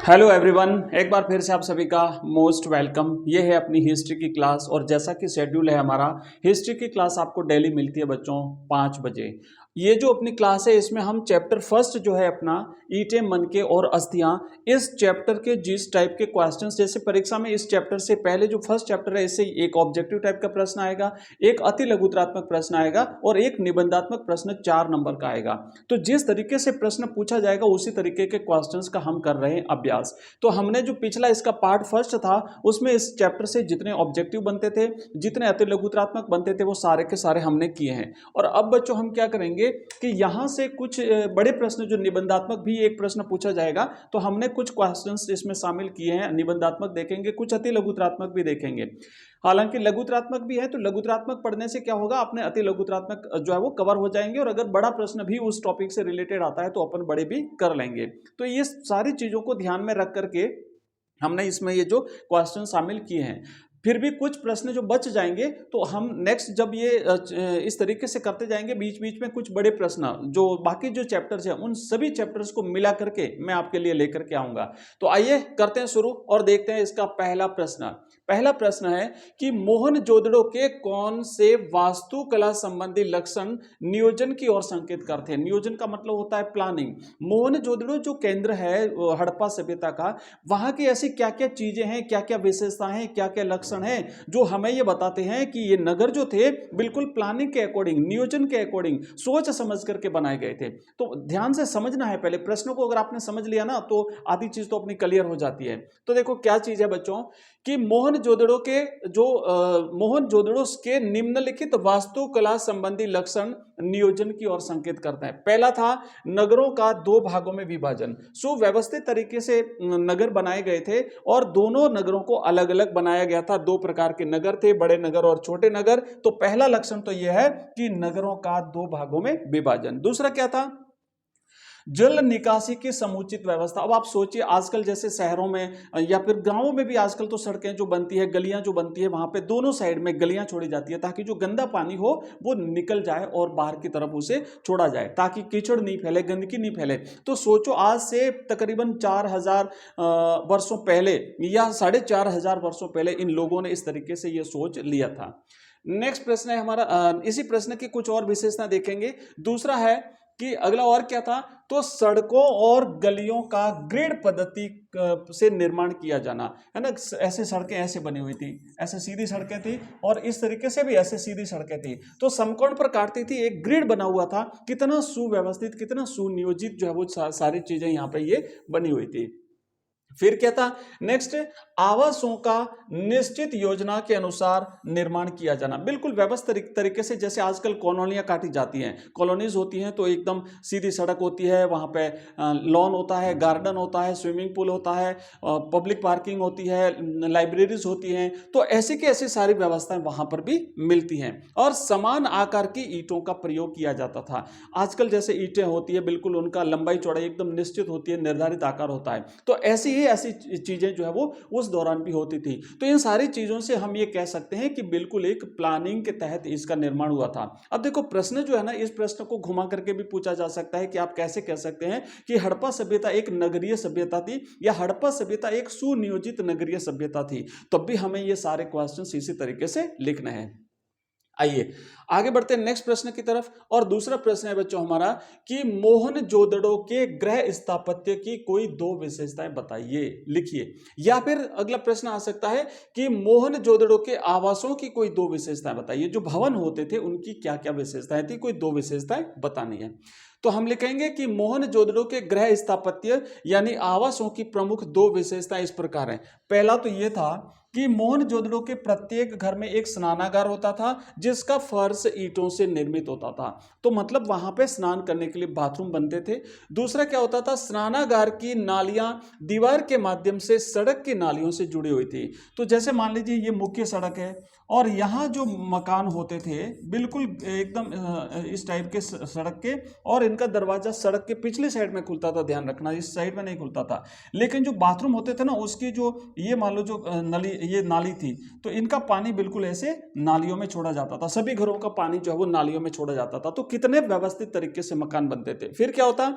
Hello everyone, एक बार फिर से आप सभी का मोस्ट वेलकम। ये है अपनी हिस्ट्री की क्लास और जैसा कि शेड्यूल है हमारा, हिस्ट्री की क्लास आपको डेली मिलती है बच्चों 5 बजे। ये जो अपनी क्लास है इसमें हम चैप्टर फर्स्ट जो है अपना ईंटें मनके और अस्थियां, इस चैप्टर के जिस टाइप के क्वेश्चंस, जैसे परीक्षा में इस चैप्टर से पहले जो फर्स्ट चैप्टर है इससे एक ऑब्जेक्टिव टाइप का प्रश्न आएगा, एक अति लघुत्रात्मक प्रश्न आएगा और एक निबंधात्मक प्रश्न 4 नंबर का आएगा। तो जिस तरीके से प्रश्न पूछा जाएगा उसी तरीके के क्वेश्चंस का हम कर रहे हैं अभ्यास। तो हमने जो पिछला इसका पार्ट फर्स्ट था उसमें इस चैप्टर से जितने ऑब्जेक्टिव बनते थे, जितने अति लघुत्रात्मक बनते थे, वो सारे के सारे हमने किए हैं। और अब बच्चों हम क्या करेंगे कि यहां से कुछ बड़े प्रश्न, जो निबंधात्मक भी एक प्रश्न पूछा जाएगा, तो हमने कुछ क्वेश्चंस इसमें शामिल किए हैं। निबंधात्मक देखेंगे, कुछ अति लघुत्रात्मक भी देखेंगे। हालांकि लघुत्रात्मक भी है तो लघुत्रात्मक पढ़ने से क्या होगा, अपने अति लघुत्रात्मक जो है वो कवर हो जाएंगे और अगर बड़ा प्रश्न भी उस टॉपिक से रिलेटेड आता है तो अपन बड़े भी कर लेंगे। तो ये सारी चीजों को ध्यान में रख करके हमने इसमें ये जो क्वेश्चन शामिल किए हैं। फिर भी कुछ प्रश्न जो बच जाएंगे तो हम नेक्स्ट जब ये इस तरीके से करते जाएंगे, बीच बीच में कुछ बड़े प्रश्न जो बाकी जो चैप्टर्स हैं उन सभी चैप्टर्स को मिला करके मैं आपके लिए लेकर के आऊंगा। तो आइए करते हैं शुरू और देखते हैं इसका पहला प्रश्न। पहला प्रश्न है कि मोहनजोदड़ो के कौन से वास्तुकला संबंधी लक्षण नियोजन की ओर संकेत करते हैं। नियोजन का मतलब होता है प्लानिंग। मोहनजोदड़ो जो केंद्र है हड़प्पा सभ्यता का, वहां की ऐसी क्या क्या चीजें हैं, क्या क्या विशेषताएं हैं, क्या क्या लक्षण हैं जो हमें ये बताते हैं कि ये नगर जो थे बिल्कुल प्लानिंग के अकॉर्डिंग, नियोजन के अकॉर्डिंग सोच समझ करके बनाए गए थे। तो ध्यान से समझना है पहले प्रश्नों को, अगर आपने समझ लिया ना तो आधी चीज तो अपनी क्लियर हो जाती है। तो देखो क्या चीज है बच्चों कि मोहनजोदड़ो के निम्नलिखित वास्तुकला संबंधी लक्षण नियोजन की ओर संकेत करते हैं। पहला था नगरों का 2 भागों में विभाजन। सुव्यवस्थित तरीके से नगर बनाए गए थे और दोनों नगरों को अलग अलग बनाया गया था। 2 प्रकार के नगर थे, बड़े नगर और छोटे नगर। तो पहला लक्षण तो यह है कि नगरों का 2 भागों में विभाजन। दूसरा क्या था, जल निकासी की समुचित व्यवस्था। अब आप सोचिए आजकल जैसे शहरों में या फिर गांवों में भी आजकल तो सड़कें जो बनती है, गलियां जो बनती है, वहां पे दोनों साइड में गलियां छोड़ी जाती है ताकि जो गंदा पानी हो वो निकल जाए और बाहर की तरफ उसे छोड़ा जाए, ताकि कीचड़ नहीं फैले, गंदगी नहीं फैले। तो सोचो आज से तकरीबन 4000 वर्षों पहले या 4500 वर्षों पहले इन लोगों ने इस तरीके से यह सोच लिया था। नेक्स्ट प्रश्न है हमारा, इसी प्रश्न की कुछ और विशेषता देखेंगे। दूसरा है कि अगला और क्या था, तो सड़कों और गलियों का ग्रिड पद्धति से निर्माण किया जाना, है ना। ऐसे सड़कें ऐसे बनी हुई थी, ऐसे सीधी सड़कें थी और इस तरीके से भी ऐसे सीधी सड़कें थी, तो समकोण पर काटती थी, एक ग्रिड बना हुआ था। कितना सुव्यवस्थित, कितना सुनियोजित जो है वो सारी चीजें यहाँ पे ये बनी हुई थी। फिर क्या था नेक्स्ट, आवासों का निश्चित योजना के अनुसार निर्माण किया जाना। बिल्कुल व्यवस्थित तरीके से, जैसे आजकल कॉलोनियां काटी जाती हैं, कॉलोनीज होती हैं तो एकदम सीधी सड़क होती है, वहां पे लॉन होता है, गार्डन होता है, स्विमिंग पूल होता है, पब्लिक पार्किंग होती है, लाइब्रेरीज होती हैं। तो ऐसी की ऐसी सारी व्यवस्थाएं वहां पर भी मिलती हैं और समान आकार की ईंटों का प्रयोग किया जाता था। आजकल जैसे ईंटें होती है बिल्कुल उनका लंबाई चौड़ाई एकदम निश्चित होती है, निर्धारित आकार होता है। तो ऐसी चीजें जो है वो उस दौरान भी होती थी। तो इन सारी चीजों से हम ये कह सकते हैं कि बिल्कुल एक प्लानिंग के तहत इसका निर्माण हुआ था। अब देखो प्रश्न जो है ना, इस प्रश्न को घुमा करके भी पूछा जा सकता है कि आप कैसे कह सकते हैं कि हड़प्पा सभ्यता एक नगरीय सभ्यता थी या हड़प्पा सभ्यता एक सुनियोजित नगरीय सभ्यता थी। तब भी हमें ये सारे क्वेश्चन इसी तरीके से लिखने हैं। आइए आगे बढ़ते हैं नेक्स्ट प्रश्न की तरफ। और दूसरा प्रश्न है बच्चों हमारा कि मोहनजोदड़ो के गृह स्थापत्य की कोई 2 विशेषताएं बताइए, लिखिए। या फिर अगला प्रश्न आ सकता है कि मोहनजोदड़ो के आवासों की कोई 2 विशेषताएं बताइए, जो भवन होते थे उनकी क्या क्या विशेषताएं थी, कोई 2 विशेषताएं बतानी है। तो हम लिखेंगे कि मोहनजोदड़ो के गृह स्थापत्य यानी आवासों की प्रमुख 2 विशेषताएं इस प्रकार हैं। पहला तो यह था कि मोहनजोदड़ो के प्रत्येक घर में एक स्नानागार होता था जिसका फर्श ईंटों से निर्मित होता था। तो मतलब वहां पे स्नान करने के लिए बाथरूम बनते थे। दूसरा क्या होता था, स्नानागार की नालियां दीवार के माध्यम से सड़क की नालियों से जुड़ी हुई थी। तो जैसे मान लीजिए ये मुख्य सड़क है और यहाँ जो मकान होते थे बिल्कुल एकदम इस टाइप के सड़क के, और इनका दरवाजा सड़क के पिछली साइड में खुलता था, ध्यान रखना इस साइड में नहीं खुलता था। लेकिन जो बाथरूम होते थे ना उसकी जो ये मान लो जो ये नाली थी, तो इनका पानी बिल्कुल ऐसे नालियों में छोड़ा जाता था। सभी घरों का पानी जो है वो नालियों में छोड़ा जाता था। तो कितने व्यवस्थित तरीके से मकान बनते थे। फिर क्या होता,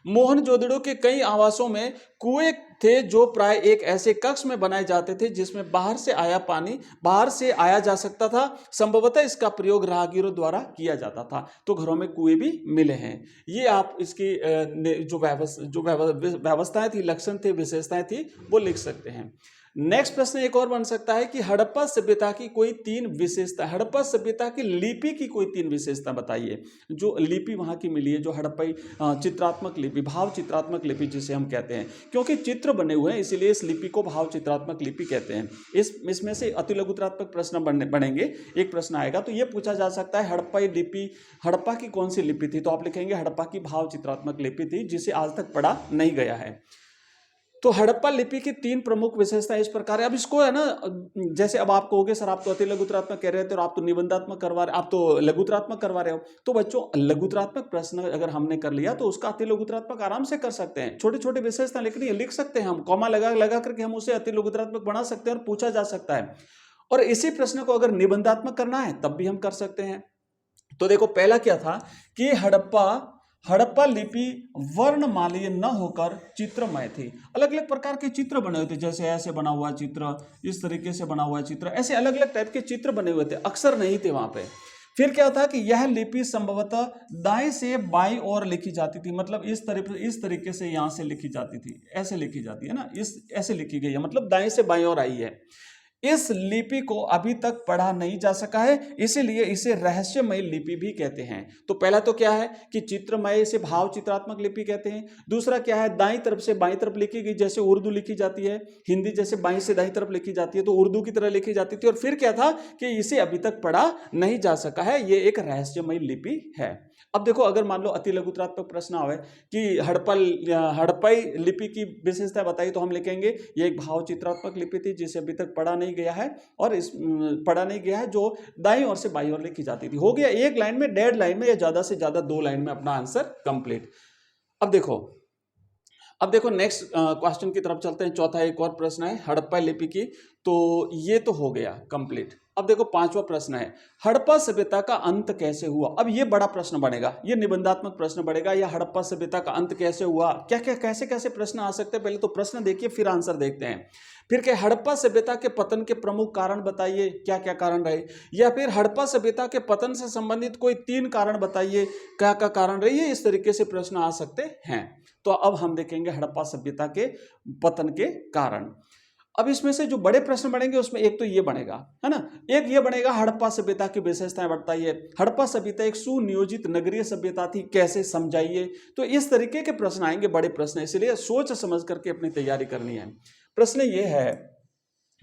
मोहनजोदड़ो के कई आवासों में कुएं थे जो प्राय एक ऐसे कक्ष में बनाए जाते थे जिसमें बाहर से आया पानी बाहर से आया जा सकता था। संभवतः इसका प्रयोग राहगीरों द्वारा किया जाता था। तो घरों में कुएं भी मिले हैं। ये आप इसकी जो व्यवस्थाएं थी, लक्षण थे, विशेषताएं थी, वो लिख सकते हैं। नेक्स्ट प्रश्न एक और बन सकता है कि हड़प्पा सभ्यता की कोई 3 विशेषता, हड़प्पा सभ्यता की लिपि की कोई 3 विशेषता बताइए। जो लिपि वहां की मिली है, जो हड़प्पाई चित्रात्मक लिपि, भाव चित्रात्मक लिपि जिसे हम कहते हैं, क्योंकि चित्र बने हुए हैं इसीलिए इस लिपि को भाव चित्रात्मक लिपि कहते हैं। इसमें से अति लघुत्रात्मक प्रश्न बनेंगे। एक प्रश्न आएगा तो यह पूछा जा सकता है हड़प्पाई लिपि, हड़प्पा की कौन सी लिपि थी, तो आप लिखेंगे हड़प्पा की भाव चित्रात्मक लिपि थी, जिसे आज तक पढ़ा नहीं गया है। तो हड़प्पा लिपि की 3 प्रमुख विशेषताएं इस प्रकार है। अब इसको है ना, जैसे अब आप कहोगे सर आप तो अति लघुत्रात्मक कह रहे थे और आप तो निबंधात्मक करवा रहे, आप तो लघुत्रात्मक करवा रहे हो। तो बच्चों लघुत्रात्मक प्रश्न अगर हमने कर लिया तो उसका अति लघुत्रात्मक आराम से कर सकते हैं। छोटे छोटे विशेषता लिखनी है, लिख सकते हैं हम, कॉमा लगा करके हम उसे अति लघुत्रात्मक बना सकते हैं और पूछा जा सकता है। और इसी प्रश्न को अगर निबंधात्मक करना है तब भी हम कर सकते हैं। तो देखो पहला क्या था कि हड़प्पा लिपि वर्णमालीय न होकर चित्रमय थी। अलग अलग प्रकार के चित्र बने हुए थे, जैसे ऐसे बना हुआ चित्र, इस तरीके से बना हुआ चित्र, ऐसे अलग अलग टाइप के चित्र बने हुए थे, अक्षर नहीं थे वहां पे। फिर क्या था कि यह लिपि संभवतः दाएं से बाईं ओर लिखी जाती थी, मतलब इस तरीके से यहां से लिखी जाती थी, ऐसे लिखी जाती है ना, ऐसे लिखी गई है, मतलब दाएं से बाईं ओर आई है। इस लिपि को अभी तक पढ़ा नहीं जा सका है, इसीलिए इसे रहस्यमय लिपि भी कहते हैं। तो पहला तो क्या है कि चित्रमय, इसे भाव चित्रात्मक लिपि कहते हैं। दूसरा क्या है, दाईं तरफ से बाईं तरफ लिखी गई, जैसे उर्दू लिखी जाती है, हिंदी जैसे बाईं से दाईं तरफ लिखी जाती है, तो उर्दू की तरह लिखी जाती थी। और फिर क्या था कि इसे अभी तक पढ़ा नहीं जा सका है, ये एक रहस्यमय लिपि है। अब देखो अगर मान लो अति लघुत्रात्मक प्रश्न आवे कि हड़प्पाई लिपि की विशेषता बताई, तो हम लिखेंगे ये एक भाव चित्रात्मक लिपि थी जिसे अभी तक पढ़ा नहीं गया है, और पढ़ा नहीं गया है, जो दाईं ओर से बाईं ओर लिखी जाती थी। हो गया एक लाइन में, 1.5 लाइन में, या ज्यादा से ज्यादा 2 लाइन में अपना आंसर कंप्लीट। अब देखो नेक्स्ट क्वेश्चन की तरफ चलते हैं। चौथा एक और प्रश्न है हड़प्पा लिपि की, तो ये तो हो गया कंप्लीट। अब देखो 5वां प्रश्न है हड़प्पा सभ्यता का अंत कैसे हुआ। अब ये बड़ा प्रश्न बनेगा, ये निबंधात्मक प्रश्न बनेगा, या हड़प्पा सभ्यता का अंत कैसे हुआ, क्या क्या कैसे कैसे प्रश्न आ सकते हैं। पहले तो प्रश्न देखिए फिर आंसर देखते हैं। फिर क्या, हड़प्पा सभ्यता के पतन के प्रमुख कारण बताइए, क्या क्या कारण रहे। या फिर हड़प्पा सभ्यता के पतन से संबंधित कोई 3 कारण बताइए, क्या क्या कारण रही है। इस तरीके से प्रश्न आ सकते हैं। तो अब हम देखेंगे हड़प्पा सभ्यता के पतन के कारण। अब इसमें से जो बड़े प्रश्न बनेंगे उसमें एक तो ये बनेगा, है ना, एक ये बनेगा हड़प्पा सभ्यता की विशेषताएं बताइए। हड़प्पा सभ्यता एक सुनियोजित नगरीय सभ्यता थी, कैसे समझाइए। तो इस तरीके के प्रश्न आएंगे, बड़े प्रश्न, इसलिए सोच समझ करके अपनी तैयारी करनी है। प्रश्न ये है,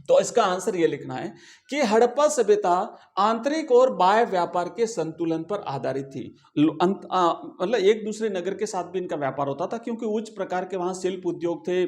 तो इसका आंसर ये लिखना है कि हड़प्पा सभ्यता आंतरिक और बाह्य व्यापार के संतुलन पर आधारित थी। मतलब एक दूसरे नगर के साथ भी इनका व्यापार होता था, क्योंकि उच्च प्रकार के वहाँ शिल्प उद्योग थे,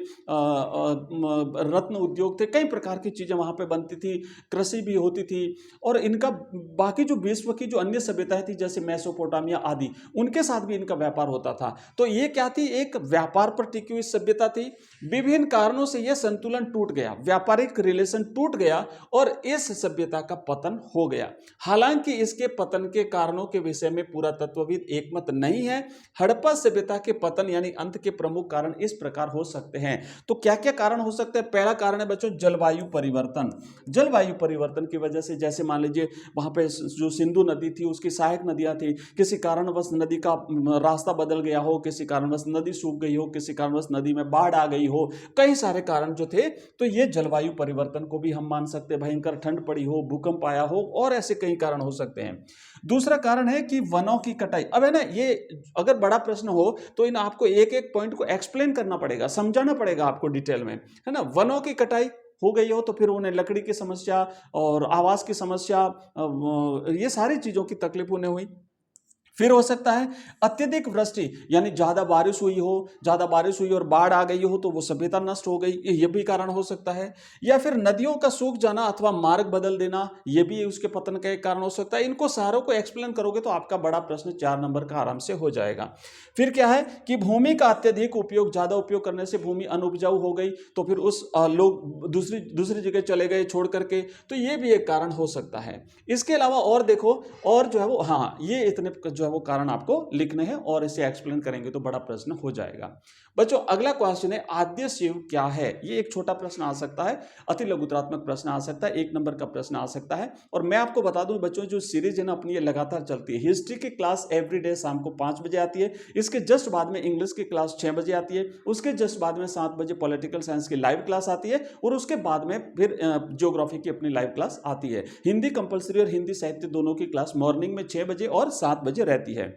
रत्न उद्योग थे, कई प्रकार की चीजें वहाँ पे बनती थी, कृषि भी होती थी। और इनका बाकी जो विश्व की जो अन्य सभ्यताएं थी जैसे मेसोपोटामिया आदि, उनके साथ भी इनका व्यापार होता था। तो ये क्या थी, एक व्यापार पर टिकी हुई सभ्यता थी। विभिन्न कारणों से यह संतुलन टूट गया, व्यापारिक रिलेशन टूट गया और इस सभ्यता का पतन हो गया। हालांकि इसके पतन के कारणों के विषय में पुरातत्वविद एकमत नहीं है। हड़प्पा सभ्यता के पतन यानी अंत के प्रमुख कारण इस प्रकार हो सकते हैं। तो क्या क्या कारण हो सकते हैं। पहला कारण है बच्चों जलवायु परिवर्तन। जलवायु परिवर्तन की वजह से, जैसे मान लीजिए वहां पे जो सिंधु नदी थी उसकी सहायक नदियां थी, किसी कारणवश नदी का रास्ता बदल गया हो, किसी कारणवश नदी सूख गई हो, किसी कारणवश नदी में बाढ़ आ गई हो, कई सारे कारण जो थे। तो ये जलवायु परिवर्तन को भी हम मान सकते हैं, भयंकर ठंड पड़ी हो, भूकंप आया हो, और ऐसे कई कारण हो सकते हैं। दूसरा कारण है कि वनों की कटाई। अब है ना, ये अगर बड़ा प्रश्न हो तो इन आपको एक एक पॉइंट को एक्सप्लेन करना पड़ेगा, समझाना पड़ेगा आपको डिटेल में, है ना। वनों की कटाई हो गई हो तो फिर उन्हें लकड़ी की समस्या और आवास की समस्या, ये सारी चीजों की तकलीफ उन्हें हुई। फिर हो सकता है अत्यधिक वृष्टि, यानी ज्यादा बारिश हुई और बाढ़ आ गई हो तो वो सभ्यता नष्ट हो गई, ये भी कारण हो सकता है। या फिर नदियों का सूख जाना अथवा मार्ग बदल देना, ये भी उसके पतन का एक कारण हो सकता है। इनको सारों को एक्सप्लेन करोगे तो आपका बड़ा प्रश्न 4 नंबर का आराम से हो जाएगा। फिर क्या है कि भूमि का अत्यधिक उपयोग, ज्यादा उपयोग करने से भूमि अनुपजाऊ हो गई, तो फिर उस लोग दूसरी जगह चले गए छोड़ करके, तो ये भी एक कारण हो सकता है। इसके अलावा और देखो, और जो है वो, हाँ, ये इतने जो जो है वो कारण आपको लिखने हैं और इसे एक्सप्लेन करेंगे तो बड़ा प्रश्न हो जाएगा। बच्चों अगला क्वेश्चन है आद्य शिव क्या है। ये एक छोटा प्रश्न आ सकता है, अति लघुतरात्मक प्रश्न आ सकता है, 1 नंबर का प्रश्न आ सकता है। और मैं आपको बता दूं बच्चों, जो सीरीज है ना अपनी, ये लगातार चलती है। हिस्ट्री की क्लास एवरीडे शाम को 5 बजे आती है, इसके जस्ट बाद में इंग्लिश की क्लास 6 बजे आती है, उसके जस्ट बाद में 7 बजे पॉलिटिकल साइंस की लाइव क्लास आती है, और उसके बाद में फिर ज्योग्राफी की अपनी लाइव क्लास आती है। हिंदी कंपलसरी और हिंदी साहित्य दोनों की क्लास मॉर्निंग में 6 बजे और 7 बजे रहती है।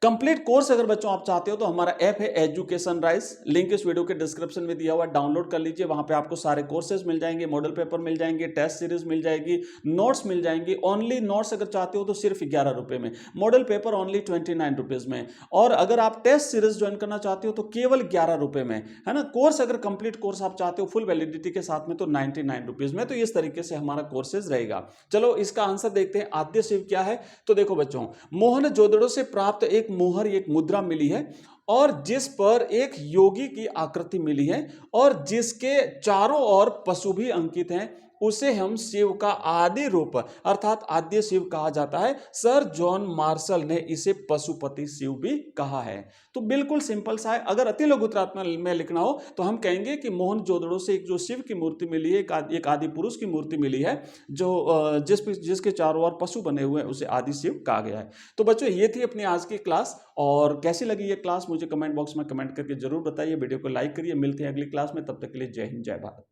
कंप्लीट कोर्स अगर बच्चों आप चाहते हो तो हमारा ऐप है एजुकेशन राइज, लिंक इस वीडियो के डिस्क्रिप्शन में दिया हुआ है, डाउनलोड कर लीजिए। वहां पे आपको सारे कोर्सेज मिल जाएंगे, मॉडल पेपर मिल जाएंगे, टेस्ट सीरीज मिल जाएगी, नोट्स मिल जाएंगे। ओनली नोट्स अगर चाहते हो तो सिर्फ 11 रुपए में, मॉडल पेपर ओनली 29 रुपीज में, और अगर आप टेस्ट सीरीज ज्वाइन करना चाहते हो तो केवल 11 रुपए में, है ना। कोर्स अगर कंप्लीट कोर्स आप चाहते हो फुल वैलिडिटी के साथ में तो 99 रुपीज में। तो इस तरीके से हमारा कोर्सेज रहेगा। चलो इसका आंसर देखते हैं, आद्य शिव क्या है। तो देखो बच्चों, मोहनजोदड़ो से प्राप्त एक मोहर, एक मुद्रा मिली है, और जिस पर एक योगी की आकृति मिली है, और जिसके चारों ओर पशु भी अंकित हैं, उसे हम शिव का आदि रूप अर्थात आद्य शिव कहा जाता है। सर जॉन मार्शल ने इसे पशुपति शिव भी कहा है। तो बिल्कुल सिंपल सा है। अगर अति लघुतरात्मक में लिखना हो तो हम कहेंगे कि मोहनजोदड़ो से एक जो शिव की मूर्ति मिली है, एक आदि पुरुष की मूर्ति मिली है, जो जिसके चारों ओर पशु बने हुए हैं, उसे आदि शिव कहा गया है। तो बच्चों ये थी अपनी आज की क्लास, और कैसी लगी ये क्लास मुझे कमेंट बॉक्स में कमेंट करके जरूर बताइए। वीडियो को लाइक करिए। मिलते हैं अगली क्लास में, तब तक के लिए जय हिंद जय भारत।